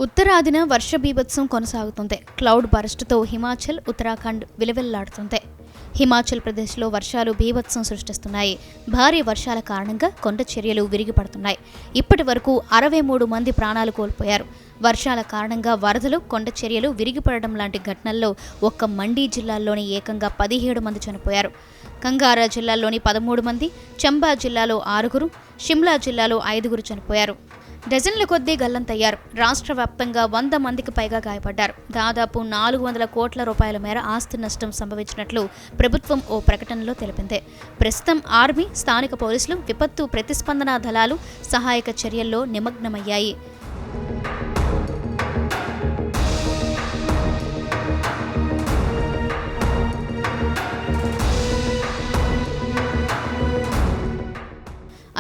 ఉత్తరాదిన వర్ష బీభత్సం కొనసాగుతుంది. క్లౌడ్ బర్స్ట్తో హిమాచల్, ఉత్తరాఖండ్ విలవిల్లాడుతుంది. హిమాచల్ ప్రదేశ్లో వర్షాలు బీభత్సం సృష్టిస్తున్నాయి. భారీ వర్షాల కారణంగా కొండ చర్యలు విరిగిపడుతున్నాయి. ఇప్పటి వరకు 63 మంది ప్రాణాలు కోల్పోయారు. వర్షాల కారణంగా వరదలు, కొండ చర్యలు విరిగిపడడం లాంటి ఘటనల్లో ఒక్క మండీ జిల్లాల్లోని ఏకంగా 17 మంది చనిపోయారు. కంగారా జిల్లాలోని 13 మంది, చంబా జిల్లాలో 6, షిమ్లా జిల్లాలో 5 చనిపోయారు. డజన్ల కొద్దీ గల్లంతయ్యారు. రాష్ట్ర వ్యాప్తంగా 100 మందికి పైగా గాయపడ్డారు. దాదాపు 400 కోట్ల రూపాయల మేర ఆస్తి నష్టం సంభవించినట్లు ప్రభుత్వం ఓ ప్రకటనలో తెలిపింది. ప్రస్తుతం ఆర్మీ, స్థానిక పోలీసులు, విపత్తు ప్రతిస్పందన దళాలు సహాయక చర్యల్లో నిమగ్నమయ్యాయి.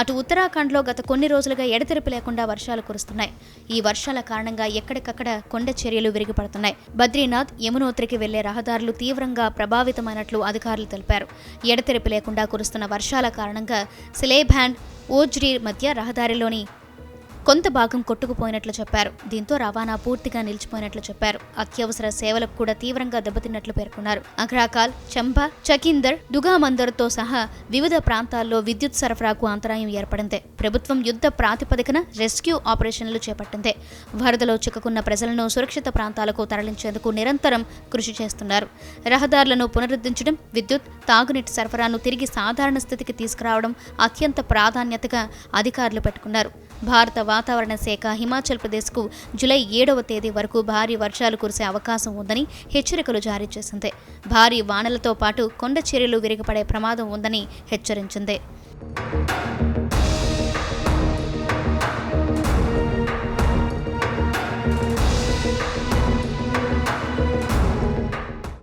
అటు ఉత్తరాఖండ్లో గత కొన్ని రోజులుగా ఎడతెరిపి లేకుండా వర్షాలు కురుస్తున్నాయి. ఈ వర్షాల కారణంగా ఎక్కడికక్కడ కొండ చర్యలు విరిగిపడుతున్నాయి. బద్రీనాథ్, యమునోత్రికి వెళ్లే రహదారులు తీవ్రంగా ప్రభావితమైనట్లు అధికారులు తెలిపారు. ఎడతెరిపి లేకుండా కురుస్తున్న వర్షాల కారణంగా సిలేభాండ్, ఓజ్రీ మధ్య రహదారిలోని కొంత భాగం కొట్టుకుపోయినట్లు చెప్పారు. దీంతో రవాణా పూర్తిగా నిలిచిపోయినట్లు చెప్పారు. అత్యవసర సేవలకు కూడా తీవ్రంగా దెబ్బతిన్నట్లు పేర్కొన్నారు. అగ్రాకాల్, చంబా, చకిందర్, దుగామందర్తో సహా వివిధ ప్రాంతాల్లో విద్యుత్ సరఫరాకు అంతరాయం ఏర్పడింది. ప్రభుత్వం యుద్ధ ప్రాతిపదికన రెస్క్యూ ఆపరేషన్లు చేపట్టింది. వరదలో చిక్కుకున్న ప్రజలను సురక్షిత ప్రాంతాలకు తరలించేందుకు నిరంతరం కృషి చేస్తున్నారు. రహదారులను పునరుద్ధరించడం, విద్యుత్, తాగునీటి సరఫరాను తిరిగి సాధారణ స్థితికి తీసుకురావడం అత్యంత ప్రాధాన్యతగా అధికారులు పెట్టుకున్నారు. భారత వాతావరణ శాఖ హిమాచల్ ప్రదేశ్కు జూలై 7వ తేదీ వరకు భారీ వర్షాలు కురిసే అవకాశం ఉందని హెచ్చరికలు జారీ చేసింది. భారీ వానలతో పాటు కొండ చర్యలు విరిగిపడే ప్రమాదం ఉందని హెచ్చరించింది.